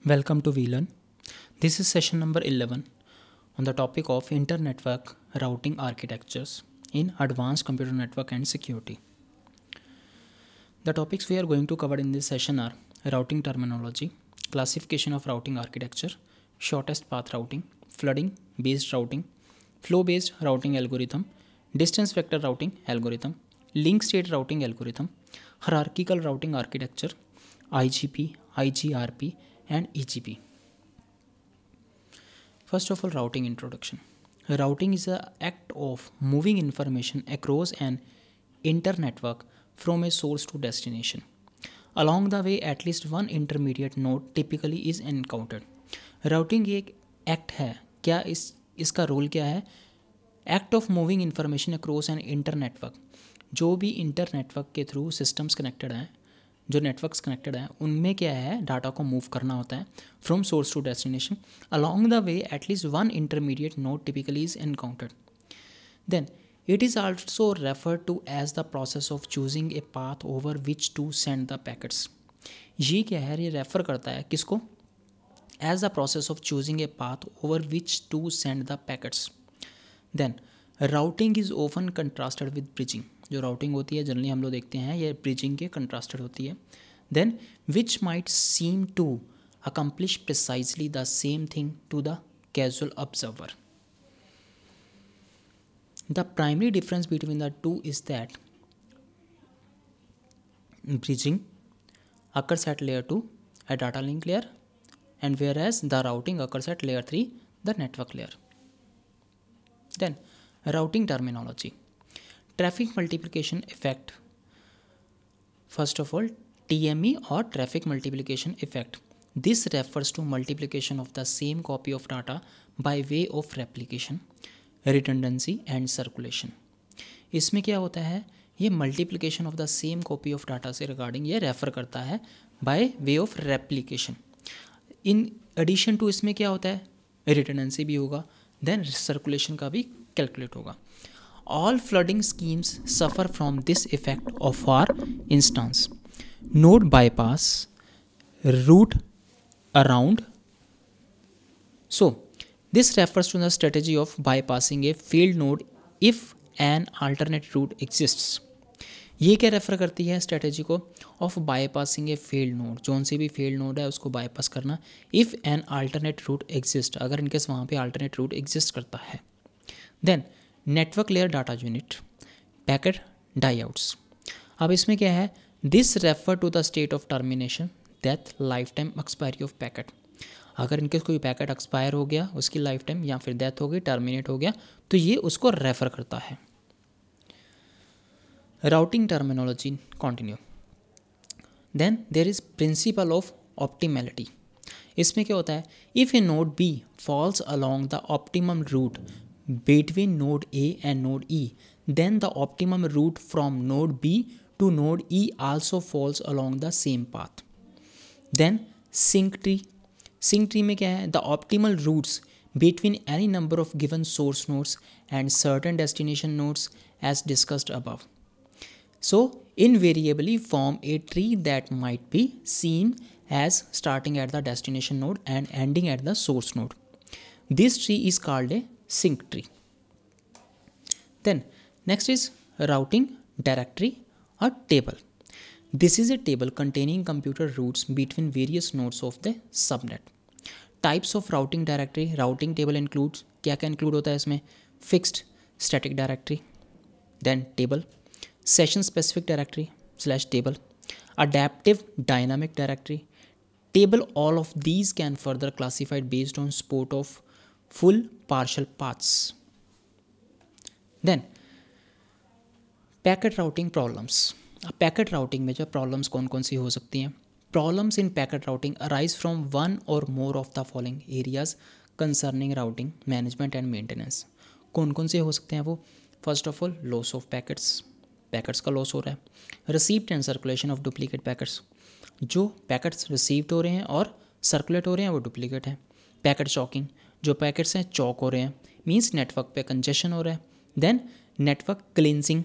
Welcome to VLearn. This is session number 11 on the topic of inter-network routing architectures in advanced computer network and security. The topics we are going to cover in this session are routing terminology, classification of routing architecture, shortest path routing, flooding based routing, flow based routing algorithm, distance vector routing algorithm, link state routing algorithm, hierarchical routing architecture, IGP, IGRP, and EGP. First of all, routing introduction. Routing is the act of moving information across an internetwork from a source to destination. Along the way, at least one intermediate node typically is encountered. Routing एक act है. क्या इसका role क्या है? Act of moving information across N inter network. जो भी inter network के through systems connected हैं, जो नेटवर्क्स कनेक्टेड हैं, उनमें क्या है, डाटा को मूव करना होता है from source to destination. Along the way at least one intermediate node typically is encountered. Then it is also referred to as the process of choosing a path over which to send the packets. ये क्या है, ये refer करता है किसको? As the process of choosing a path over which to send the packets. Then routing is often contrasted with bridging. जो routing होती है जनरली हम लोग देखते हैं ये bridging के contrasted होती है. Then which might seem to accomplish precisely the same thing to the casual observer. The primary difference between the two is that bridging occurs at layer 2, a data link layer, and whereas the routing occurs at layer 3, the network layer. Then routing terminology. Traffic multiplication effect. First of all, TME or traffic multiplication effect. This refers to multiplication of the same copy of data by way of replication, redundancy and circulation. इसमें क्या होता है, ये multiplication of the same copy of data से regarding ये refer करता है by way of replication. In addition to इसमें क्या होता है, रिडंडेंसी भी होगा, देन सर्कुलेशन का भी कैलकुलेट होगा. All flooding schemes suffer from this effect of our instance. Node bypass, route around. So this refers to the strategy of bypassing a failed node if an alternate route exists. ये क्या refer करती है strategy को? Of bypassing a failed node. जौन सी भी failed node है उसको बाईपास करना if an alternate route exist, अगर इनकेस वहाँ पे अल्टरनेट रूट एग्जिस्ट करता है. Then network layer data unit, packet die outs. अब इसमें क्या है, this refer to the state of termination, death, life time expiry of packet. अगर इनके कोई पैकेट एक्सपायर हो गया, उसकी लाइफ टाइम या फिर डेथ हो गई, टर्मिनेट हो गया, तो ये उसको रेफर करता है. Routing terminology continue. Then there is principle of optimality. इसमें क्या होता है, if a node B falls along the optimum route between node A and node E, then the optimum route from node B to node E also falls along the same path. Then sink tree. Sink tree में क्या है, the optimal routes between any number of given source nodes and certain destination nodes as discussed above. So invariably form a tree that might be seen as starting at the destination node and ending at the source node. This tree is called a sink tree. Then next is routing directory or table. This is a table containing computer routes between various nodes of the subnet. Types of routing directory. Routing table includes, क्या क्या include होता है इसमें, fixed static directory, then table, session specific directory slash table, adaptive dynamic directory, table. All of these can further classified based on support of full partial paths. Then packet routing problems. अब packet routing में जो problems कौन कौन सी हो सकती हैं? Problems in packet routing arise from one और more of the following areas concerning routing management and maintenance. कौन कौन से हो सकते हैं वो? First of all loss of packets, packets का लॉस हो रहा है. Received and circulation of duplicate packets, जो पैकेट्स रिसीव्ड हो रहे हैं और सर्कुलेट हो रहे हैं वो डुप्लीकेट हैं. पैकेट चॉकिंग, जो पैकेट्स हैं चॉक हो रहे हैं, मीन्स नेटवर्क पे कंजेशन हो रहा है. Then network cleansing.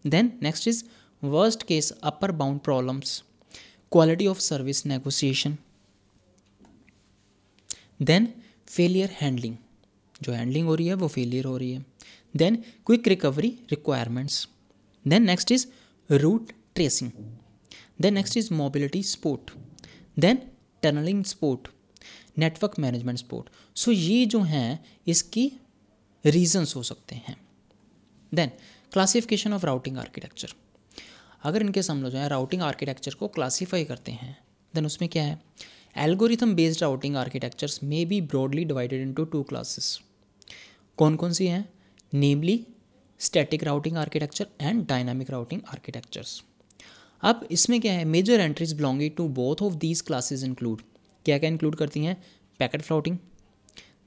Then next is worst case upper bound problems, quality of service negotiation, then failure handling, जो हैंडलिंग हो रही है वो फेलियर हो रही है, then quick recovery requirements, then next is route tracing, then next is mobility support, then tunneling support, network management support. So ये जो हैं इसकी रीजंस हो सकते हैं। Then classification of routing architecture, अगर इनके हम लोग जो है राउटिंग आर्किटेक्चर को क्लासीफाई करते हैं देन उसमें क्या है, एल्गोरिथम बेस्ड राउटिंग आर्किटेक्चर्स में be broadly divided into 2 classes. कौन कौन सी हैं, namely static routing architecture and dynamic routing architectures. अब इसमें क्या है, major entries belonging to both of these classes include, क्या क्या इंक्लूड करती हैं, packet routing,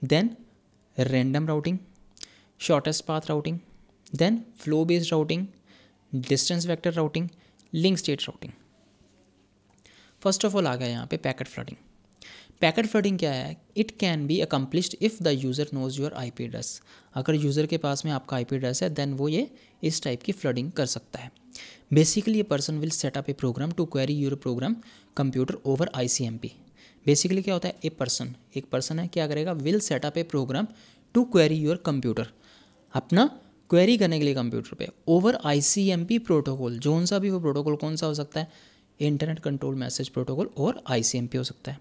then random routing, shortest path routing, then flow based routing, distance vector routing, link state routing. First of all आ गया यहाँ पे packet flooding. Packet flooding क्या है, it can be accomplished if the user knows your IP address. अगर user के पास में आपका आईपी एड्रेस है देन वो ये इस टाइप की फ्लडिंग कर सकता है। Basically a person will set up a program to query your program computer over ICMP। Basically क्या होता है, एक पर्सन है क्या करेगा, will set up a program to query your computer, अपना क्वेरी करने के लिए कंप्यूटर पे ओवर ICMP प्रोटोकॉल। जोन सा भी वो प्रोटोकॉल कौन सा हो सकता है, इंटरनेट कंट्रोल मैसेज प्रोटोकॉल और ICMP हो सकता है,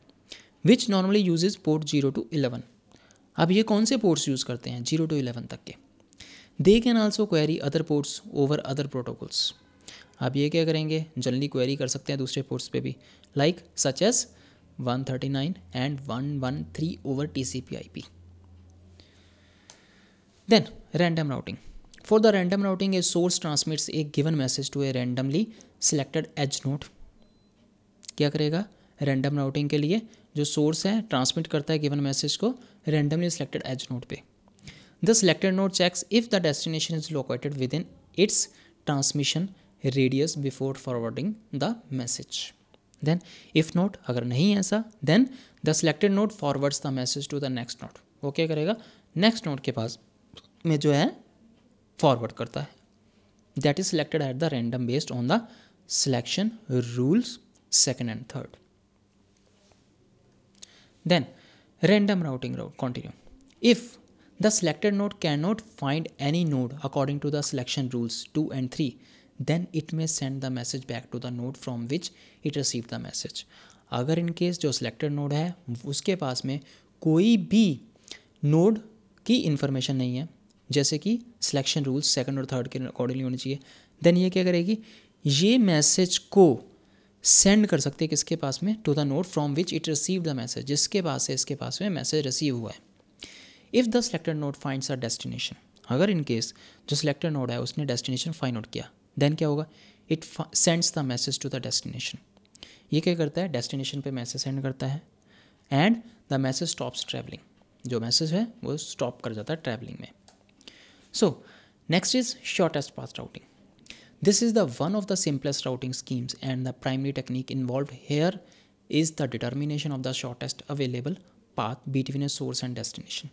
which normally uses port 0 to 11। अब ये कौन से पोर्ट्स यूज़ करते हैं, 0 to 11 तक के। They can also query other ports over other protocols. अब ये क्या करेंगे, जनरली क्वेरी कर सकते हैं दूसरे पोर्ट्स पे भी, like such as 139 and 113 over TCP/IP। Then random routing, for the random routing a source transmits a given message to a randomly selected edge node। क्या करेगा, रैंडम राउटिंग के लिए जो सोर्स है ट्रांसमिट करता है गिवन मैसेज को randomly selected edge node पे। The selected node checks if the destination is located within its transmission radius before forwarding the message. Then if not, अगर नहीं ऐसा then the selected node forwards the message to the next node. वो क्या करेगा, next node के पास में जो है फॉरवर्ड करता है, that is selected at the random based on the selection rules second and third. Then random routing route continue, if the selected node can not find any node according to the selection rules 2 and 3 then it may send the message back to the node from which it receive the message. अगर in case जो selected node है उसके पास में कोई भी node की information नहीं है, जैसे कि सिलेक्शन रूल्स सेकंड और थर्ड के अकॉर्डिंगली होनी चाहिए, देन ये क्या करेगी, ये मैसेज को सेंड कर सकते हैं किसके पास में, to the node from which it receive the message, जिसके पास से इसके पास में मैसेज रिसीव हुआ है। If the selected node finds a destination, अगर इन केस जो सिलेक्टेड नोड है उसने डेस्टिनेशन फाइंड आउट किया देन क्या होगा, it sends the message to the destination. ये क्या करता है, डेस्टिनेशन पे मैसेज सेंड करता है and the message stops travelling, जो मैसेज है वो स्टॉप कर जाता है ट्रैवलिंग में। So next is shortest path routing. This is the one of the simplest routing schemes and the primary technique involved here is the determination of the shortest available path between a source and destination.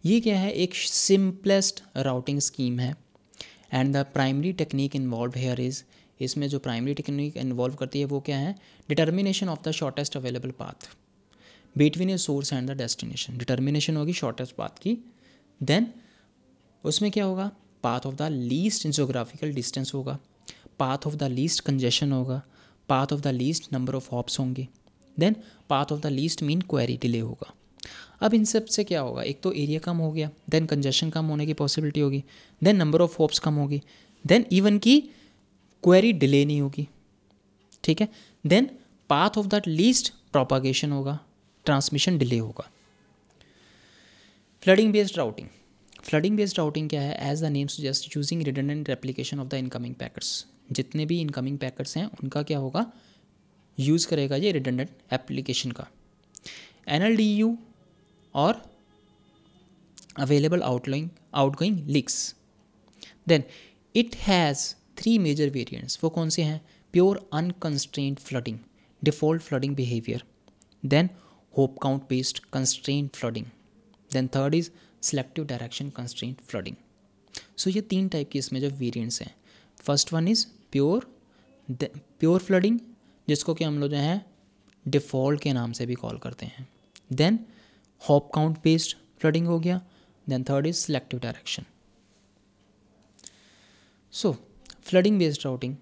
ये क्या है, एक simplest routing scheme है and the primary technique involved here is, इसमें जो primary technique involve करती है वो क्या है, determination of the shortest available path between a source and the destination। determination होगी shortest path की, then उसमें क्या होगा, path of the least geographical distance होगा, path of the least congestion होगा, path of the least number of hops होंगे, then path of the least mean query delay होगा। अब इन सब से क्या होगा, एक तो एरिया कम हो गया, देन कंजेशन कम होने की पॉसिबिलिटी होगी, देन नंबर ऑफ हॉप्स कम होगी, देन इवन की क्वेरी डिले नहीं होगी, ठीक है, then path of the least propagation होगा, ट्रांसमिशन डिले होगा। Flooding based routing, flooding based routing क्या है, as the name suggest using redundant replication of the incoming packets. जितने भी इनकमिंग पैकेट्स हैं उनका क्या होगा, यूज़ करेगा ये रिडंडेंट एप्लीकेशन का। NLDU और available outgoing links. Then it has 3 major variants, वो कौन से हैं, pure unconstrained flooding, default flooding behaviour, then hop count based constraint flooding, then third is selective direction constraint flooding. So ये 3 type की इसमें जो वेरिएंट्स हैं, first one is pure flooding, जिसको कि हम लोग जो है डिफ़ॉल्ट के नाम से भी कॉल करते हैं, then hop count based flooding हो गया, then third is selective direction. So, flooding based routing.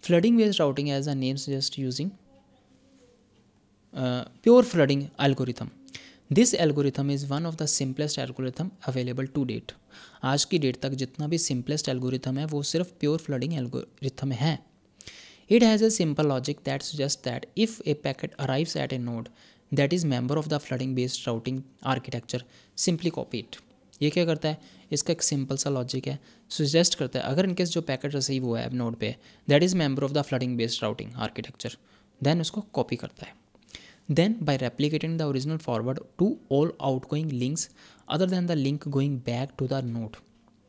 Flooding based routing, as the name suggests, using pure flooding algorithm. This algorithm is one of the simplest algorithm available to date. आज की date तक जितना भी simplest algorithm है वो सिर्फ pure flooding algorithm है. It has a simple logic that suggests that if a packet arrives at a node that is member of the flooding based routing architecture, simply copy it. ये क्या करता है, इसका एक सिंपल सा logic है, suggest करता है अगर इनकेस जो पैकेट रिसीव हुआ है नोड पे that is member of the flooding based routing architecture, then उसको कॉपी करता है. Then by replicating the original forward to all outgoing links other than the link going back to the node.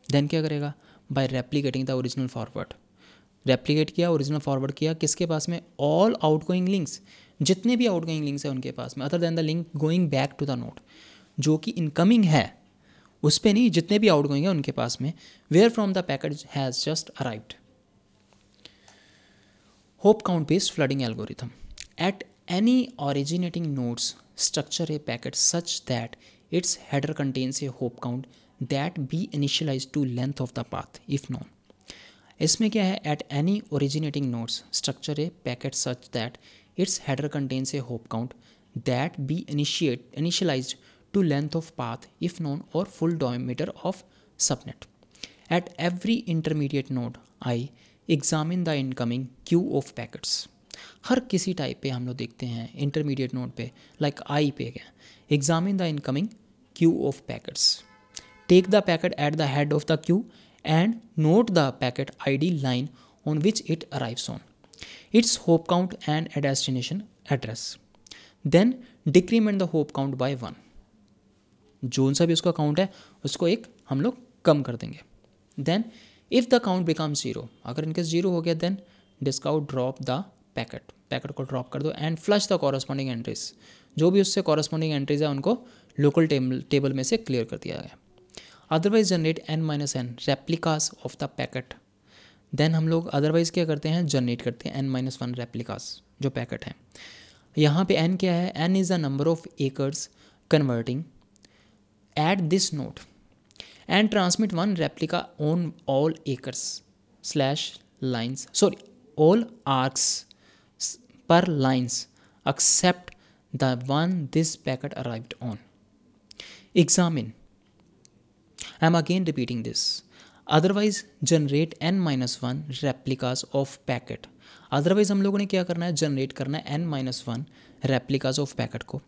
Then क्या करेगा, by replicating the original forward, replicate किया, original forward किया, किसके पास में, ऑल आउटगोइंग लिंक्स, जितने भी outgoing links हैं उनके पास में, other than the link going back to the node, जो कि इनकमिंग है उस पर नहीं, जितने भी आउट गोइंग है उनके पास में, where from the packet has just arrived. Hop count based flooding algorithm. At any originating nodes structure a packet such that its header contains a hope count that be initialized to length of the path if known. इसमें क्या है, eight any originating nodes structure a packet such that its header contains a hope count that be initialized to length of path if known or full diameter of subnet. At every intermediate node I examine the incoming queue of packets. हर किसी type पे हम लोग देखते हैं intermediate node पे, like आई पे गया, examine the incoming queue of packets, take the packet at the head of the queue and note the packet ID line on which it arrives on, its hope count and a destination address. Then decrement the hope count by 1. Zone सा भी उसका count है उसको एक हम लोग कम कर देंगे. Then if the count become 0, अगर इनके 0 हो गया then discount drop the packet, packet को ड्रॉप कर दो and flush the corresponding entries, जो भी उससे कॉरस्पॉन्डिंग एंट्रीज है उनको लोकल टेबल में से क्लियर कर दिया गया. Otherwise generate n-n replicas of the packet. Then हम लोग अदरवाइज क्या करते हैं, जनरेट करते हैं n-1 रेप्लिकास जो पैकेट है. यहाँ पे n क्या है, n is the number of acres converting at this node and transmit one replica on all acres slash lines, sorry, all arcs per lines except the one this packet arrived on. Examine, I'm again repeating this, otherwise generate n-1 replicas of packet. Otherwise हम लोगों ने क्या करना है, generate करना है n-1 replicas of packet को.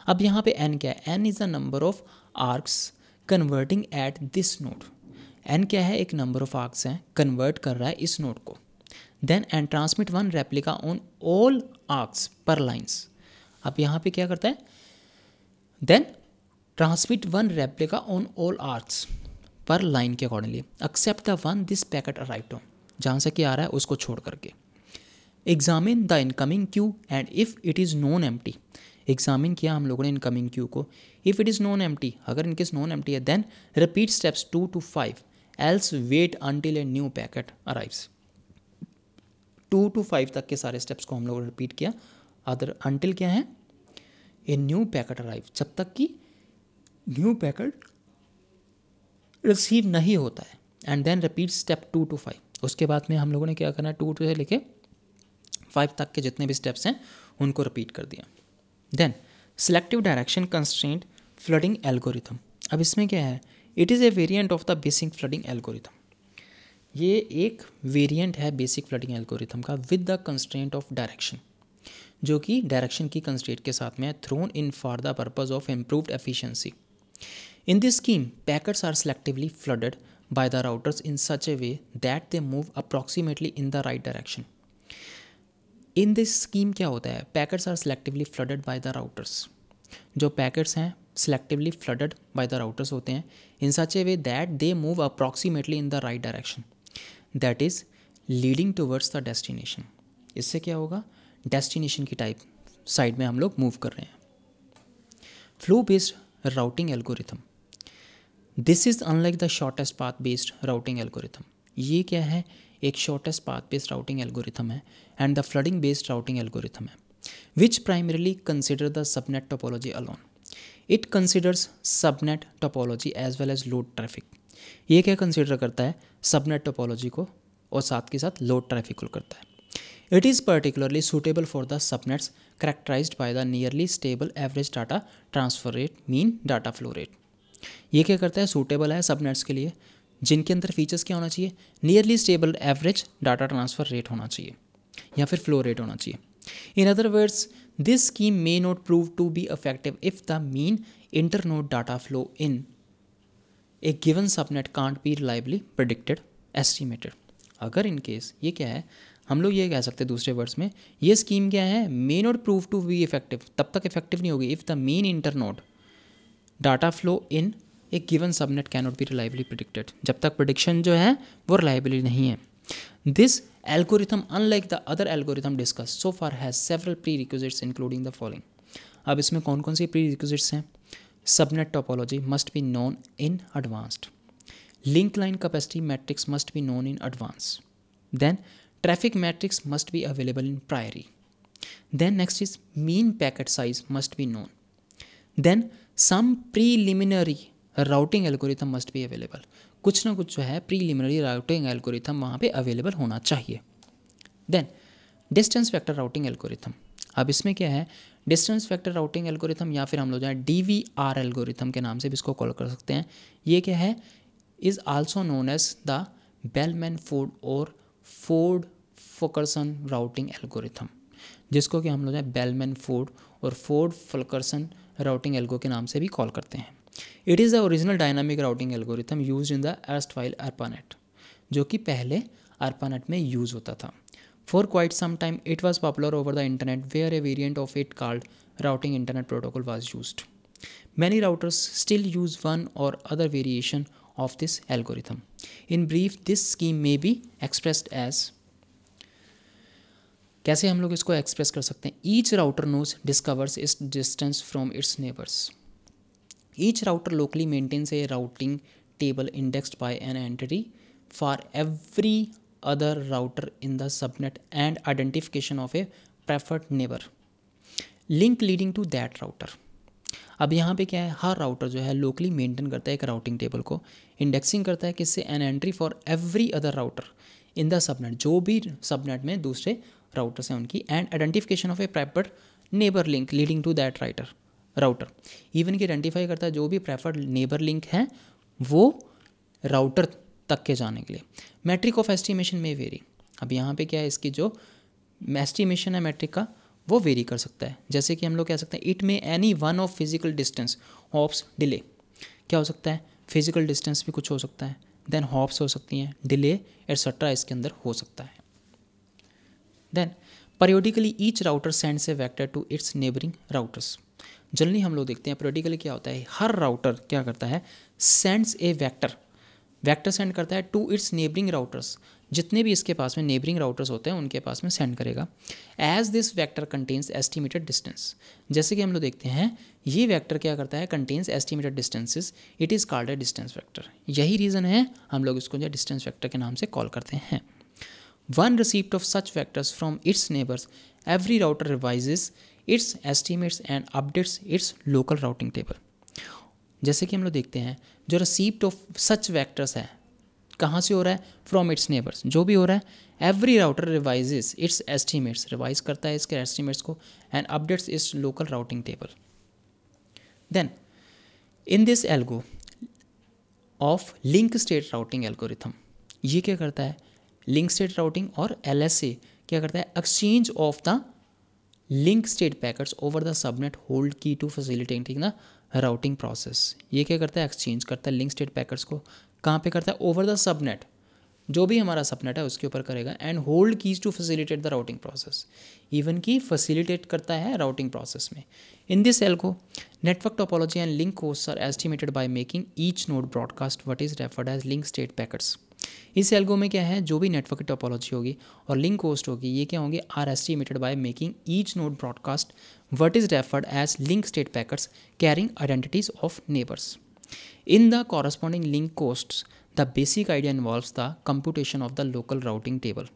अब यहाँ पे n क्या है, n is the number of arcs converting at this node. n क्या है, एक नंबर ऑफ आर्क्स हैं, कन्वर्ट कर रहा है इस नोड को. Then and transmit one replica on all arcs पर लाइन्स. अब यहाँ पे क्या करता है, then transmit one replica on all arcs पर लाइन के accordingly except the one this packet arrived on, जहाँ से क्या आ रहा है उसको छोड़ करके. Examine the incoming queue and if it is non empty. Examine किया हम लोगों ने इनकमिंग क्यू को, if it is non empty, अगर इनकेस नॉन एम्प्टी है then repeat steps 2 to 5 else wait until a new packet arrives. 2 to 5 तक के सारे स्टेप्स को हम लोगों ने रिपीट किया. अदर अंटिल क्या है, ए न्यू पैकेट अराइव, जब तक कि न्यू पैकेट रिसीव नहीं होता है. And then repeat step 2 to 5. उसके बाद में हम लोगों ने क्या करना है, 2 से लेके 5 तक के जितने भी स्टेप्स हैं उनको रिपीट कर दिया. Then selective direction constraint flooding algorithm. अब इसमें क्या है, it is a variant of the basic flooding algorithm. ये एक वेरिएंट है बेसिक फ्लडिंग एल्गोरिथम का with the constraint of direction, जो कि डायरेक्शन की कंस्ट्रेंट के साथ में thrown in for the purpose of improved efficiency. In this scheme packets are selectively flooded by the routers in such a way that they move approximately in the right direction. In this scheme क्या होता है, packets are selectively flooded by the routers. जो packets हैं selectively flooded by the routers होते हैं in such a way that they move approximately in the right direction, that is leading towards the destination. इससे क्या होगा, destination की type side में हम लोग मूव कर रहे हैं. Flow based routing algorithm. This is unlike the shortest path based routing algorithm. ये क्या है, एक shortest path based routing algorithm है and the flooding based routing algorithm है, which primarily consider the subnet topology alone. It considers subnet topology as well as load traffic. ये क्या consider करता है? सबनेट टोपोलॉजी को और साथ के साथ लोड ट्रैफिक को करता है। It is particularly suitable for the subnets characterised by the nearly stable average data transfer rate mean data flow rate. ये क्या करता है? सूटेबल है सबनेट्स के लिए जिनके अंदर फीचर्स क्या होना चाहिए? Nearly stable average data transfer rate होना चाहिए या फिर फ्लो रेट होना चाहिए। In other words, this scheme may not prove to be effective if the mean internode data flow in a given subnet can't be reliably predicted estimated. अगर in case ये क्या है, हम लोग ये कह सकते हैं दूसरे वर्ड्स में, ये स्कीम क्या है? May not prove to be effective, तब तक इफेक्टिव नहीं होगी if the mean internode data flow in a given subnet can not be reliably predicted, जब तक प्रिडिक्शन जो है वो रिलायबली नहीं है। This algorithm unlike the other algorithm discuss so far has several prerequisites including the following. अब इसमें कौन कौन सी प्री रिक्विजिट्स हैं? Subnet topology must be known in advanced, link line capacity matrix must be known in advance, then traffic matrix must be available in priori, then next is mean packet size must be known, then some preliminary routing algorithm must be available, कुछ ना कुछ जो है preliminary routing algorithm वहाँ पे available होना चाहिए। Then distance vector routing algorithm. अब इसमें क्या है? डिस्टेंस वेक्टर राउटिंग एल्गोरिथम या फिर हम लोग जो है DVR एल्गोरिथम के नाम से भी इसको कॉल कर सकते हैं। ये क्या है? is also known as the Bellman-Ford और Ford-Fulkerson routing algorithm, जिसको कि हम लोग बेलमैन-फोर्ड और फोर्ड-फुल्करसन राउटिंग एल्गो के नाम से भी कॉल करते हैं। It is the original dynamic routing algorithm used in the erstwhile ARPANET, जो कि पहले ARPANET में यूज़ होता था। For quite some time it was popular over the internet where a variant of it called routing internet protocol was used. Many routers still use one or other variation of this algorithm. In brief, this scheme may be expressed as, कैसे हम लोग इसको express कर सकते हैं? Each router knows discovers its distance from its neighbours. Each router locally maintains a routing table indexed by an entity for every other router in the subnet and identification of a preferred neighbor link leading to that router. अब यहाँ पे क्या है? हर router जो है locally maintain करता है एक राउटिंग टेबल को, इंडेक्सिंग करता है किससे? An entry for every other router in the subnet, जो भी सबनेट में दूसरे राउटर्स हैं उनकी, and identification of a preferred neighbour link leading to that router. Even की आइडेंटिफाई करता है जो भी प्रेफर्ड नेबर लिंक है वो राउटर तक के जाने के लिए। मैट्रिक ऑफ एस्टिमेशन में वेरी। अब यहाँ पे क्या है? इसकी जो एस्टिमेशन है मैट्रिक का वो वेरी कर सकता है। जैसे कि हम लोग कह सकते हैं इट में any one of physical distance hops delay. क्या हो सकता है? फिजिकल डिस्टेंस भी कुछ हो सकता है, देन हॉप्स हो सकती हैं, डिले एटसेट्रा इसके अंदर हो सकता है। Then periodically each router sends a vector to its neighbouring routers. Generally हम लोग देखते हैं पीरियोडिकली क्या होता है, हर राउटर क्या करता है? सेंड्स ए वेक्टर सेंड करता है टू इट्स नेबरिंग राउटर्स, जितने भी इसके पास में नेबरिंग राउटर्स होते हैं उनके पास में सेंड करेगा। As this vector contains estimated distance, जैसे कि हम लोग देखते हैं ये वेक्टर क्या करता है? Contains estimated distances, it is called a distance vector. यही रीज़न है हम लोग इसको जो डिस्टेंस वेक्टर के नाम से कॉल करते हैं। On receipt of such vectors from its neighbours, every router revises its estimates and updates its local routing table. जैसे कि हम लोग देखते हैं जो रिसीप्ट ऑफ सच वेक्टर्स है कहाँ से हो रहा है? फ्रॉम इट्स नेबर्स, जो भी हो रहा है every router revises its estimates, revise करता है इसके एस्टिमेट्स को, and updates its local routing table. Then in this algo of link state routing algorithm, ये क्या करता है? लिंक स्टेट राउटिंग और LSA क्या करता है? Exchange of the link state packets over the subnet hold key to facilitating the routing process. ये क्या करता है? एक्सचेंज करता है लिंक स्टेट पैकेट्स को, कहाँ पे करता है? ओवर द सबनेट, जो भी हमारा सबनेट है उसके ऊपर करेगा, and hold keys to facilitate the routing process, even की फैसिलिटेट करता है राउटिंग प्रोसेस में। In this algo network topology and link cost are estimated by making each node broadcast what is referred as link state packets. इस algo में क्या है? जो भी नेटवर्क की टोपोलॉजी होगी और लिंक कोस्ट होगी, ये क्या होंगे? Are estimated by making each node broadcast what is referred as link state packets carrying identities of neighbours. In the corresponding link costs, the basic idea involves the computation of the local routing table.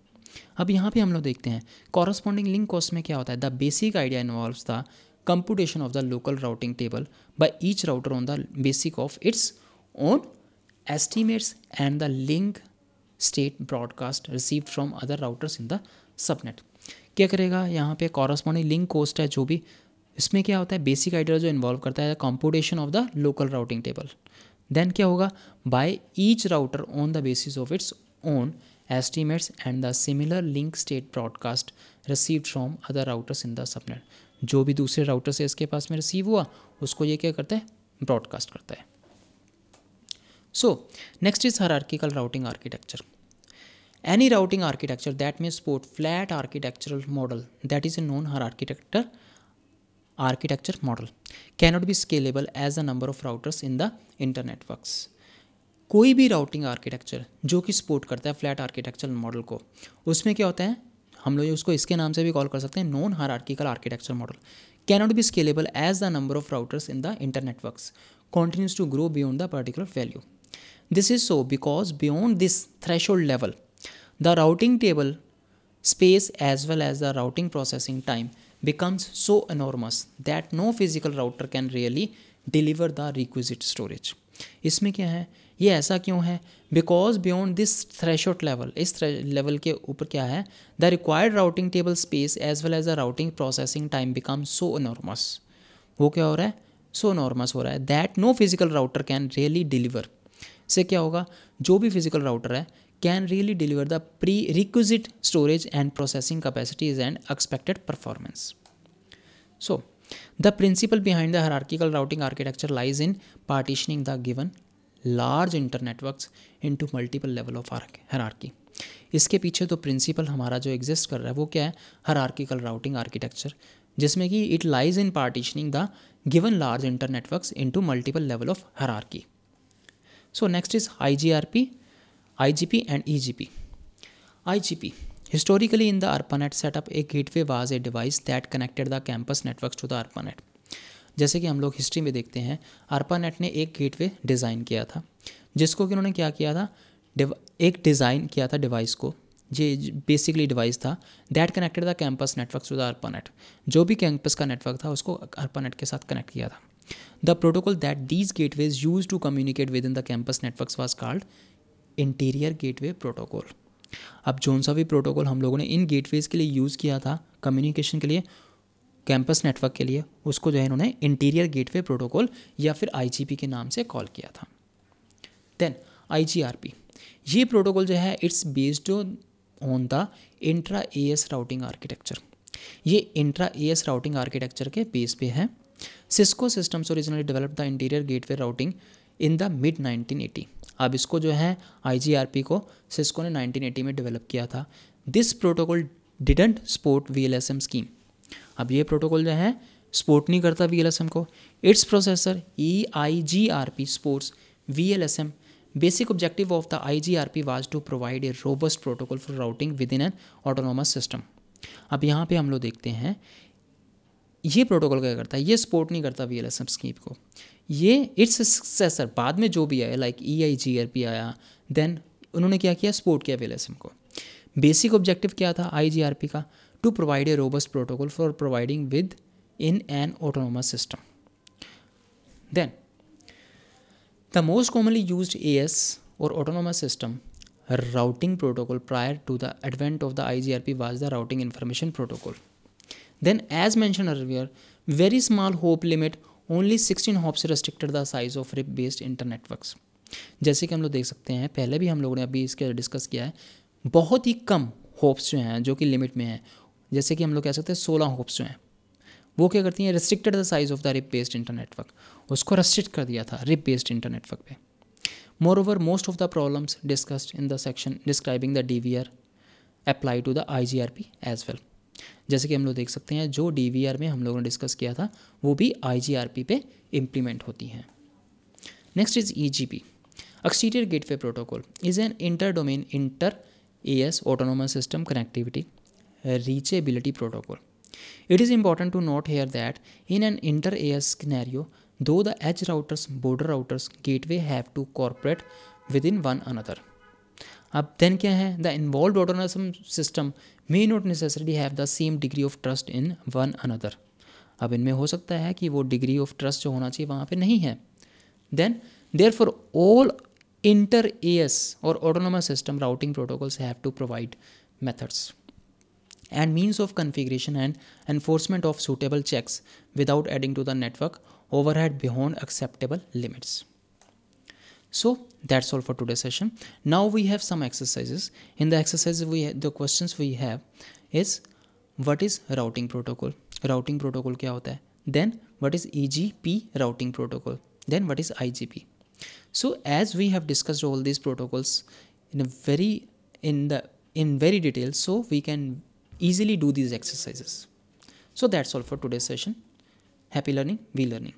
अब यहाँ पे हम लोग देखते हैं corresponding link cost में क्या होता है? The basic idea involves the computation of the local routing table by each router on the basis of its own estimates and the link state broadcast received from other routers in the subnet. क्या करेगा यहाँ पे corresponding link coast है जो भी, इसमें क्या होता है बेसिक आइडिया जो इन्वॉल्व करता है computation of the local routing table. Then क्या होगा by each router on the basis of its own estimates and the similar link state broadcast received from other routers in the subnet. जो भी दूसरे router से इसके पास में receive हुआ उसको ये क्या करता है ब्रॉडकास्ट करता है. सो next is hierarchical routing architecture. Any routing architecture that may support flat architectural model that is a known architecture model cannot be scalable as the number of routers in the internetworks. कोई भी routing architecture जो कि support करता है flat architectural model को, उसमें क्या होता है हम लोग उसको इसके नाम से भी कॉल कर सकते हैं non hierarchical architecture model. Cannot be scalable as the number of routers in the internetworks continues to grow beyond the particular value. This is so because beyond this threshold level the routing table space as well as the routing processing time becomes so enormous that no physical router can really deliver the requisite storage. इसमें क्या है ये ऐसा क्यों है because beyond this threshold level, इस level के ऊपर क्या है the required routing table space as well as the routing processing time become so enormous. वो क्या हो रहा है सो एनॉर्मस हो रहा है that no physical router can really deliver. से क्या होगा जो भी फिजिकल राउटर है can really deliver the prerequisite storage and processing capacities and expected performance. So, the principle behind the hierarchical routing architecture lies in partitioning the given large internetworks into multiple level of hierarchy. इसके पीछे तो principal हमारा जो exist कर रहा है वो क्या है हायरार्किकल राउटिंग आर्किटेक्चर, जिसमें कि it lies in partitioning the given large internetworks into multiple level of hierarchy. So next is IGP and EGP. IGP. Historically in the ARPANET setup, a gateway was a device that connected the campus networks to the ARPANET. जैसे कि हम लोग history में देखते हैं ARPANET ने एक gateway design किया था जिसको कि उन्होंने क्या किया था एक डिज़ाइन किया था डिवाइस को, ये बेसिकली डिवाइस था that connected the campus network to the ARPANET. जो भी कैंपस का नेटवर्क था उसको ARPANET के साथ कनेक्ट किया था. The protocol that these gateways use to communicate within the campus networks was called interior gateway protocol. अब जोन सा भी प्रोटोकॉल हम लोगों ने इन गेटवेज के लिए यूज़ किया था कम्युनिकेशन के लिए कैंपस नेटवर्क के लिए, उसको जो है इन्होंने इंटीरियर गेटवे प्रोटोकॉल या फिर IGP के नाम से कॉल किया था. देन IGRP, ये प्रोटोकॉल जो है it's based on the intra AS routing architecture. ये इंट्रा AS राउटिंग आर्किटेक्चर के बेस पे है. Cisco systems originally developed the interior gateway routing in the mid 1980. अब इसको जो है IGRP को सिस्को ने 1980 में डेवलप किया था. This protocol didn't support VLSM scheme. अब ये प्रोटोकॉल जो है सपोर्ट नहीं करता VLSM को. Its processor IGRP supports VLSM. Basic objective of the IGRP was to provide a robust protocol for routing within an autonomous system. अब यहाँ पे हम लोग देखते हैं ये प्रोटोकॉल क्या करता है, ये सपोर्ट नहीं करता VLSM स्कीम को. ये इट्स सक्सेसर बाद में जो भी आया लाइक EIGRP आया, देन उन्होंने क्या किया सपोर्ट किया VLSM को. बेसिक ऑब्जेक्टिव क्या था IGRP का to provide a robust protocol for providing within an autonomous system. Then the most commonly used AS और autonomous system routing protocol prior to the advent of the IGRP was the routing information protocol. Then as mentioned earlier, very small hop limit only 16 hops restricted the size of RIP based internetworks. जैसे कि हम लोग देख सकते हैं पहले भी हम लोगों ने अभी इसके डिस्कस किया है, बहुत ही कम होप्स जो हैं जो कि लिमिट में हैं, जैसे कि हम लोग कह सकते हैं 16 होप्स जो हैं वो क्या करती हैं restricted the size of the RIP based internetwork, उसको रेस्ट्रिक्ट कर दिया था रिप बेस्ड इंटरनेटवर्क पे. Moreover, most of the problems discussed in the section describing the DVR apply to the IGRP as well. जैसे कि हम लोग देख सकते हैं जो DVR में हम लोगों ने डिस्कस किया था वो भी IGRP पे इम्प्लीमेंट होती हैं. Next is EGP. Exterior Gateway Protocol is an inter-domain inter-AS autonomous system connectivity reachability protocol. It is important to note here that in an inter-AS scenario, though the edge routers, border routers, gateway have to cooperate within one another. अब then क्या है the involved autonomous system may not necessarily have the same degree of trust in one another. अब इनमें हो सकता है कि वो डिग्री ऑफ ट्रस्ट जो होना चाहिए वहाँ पे नहीं है. Then therefore all inter AS or autonomous system routing protocols have to provide methods and means of configuration and enforcement of suitable checks without adding to the network overhead beyond acceptable limits. So that's all for today's session. Now we have some exercises. In the exercises the questions we have is, what is routing protocol? Routing protocol क्या होता है? Then what is EGP routing protocol? Then what is IGP? So as we have discussed all these protocols in very detail, so we can easily do these exercises. So that's all for today's session. Happy learning, we learning.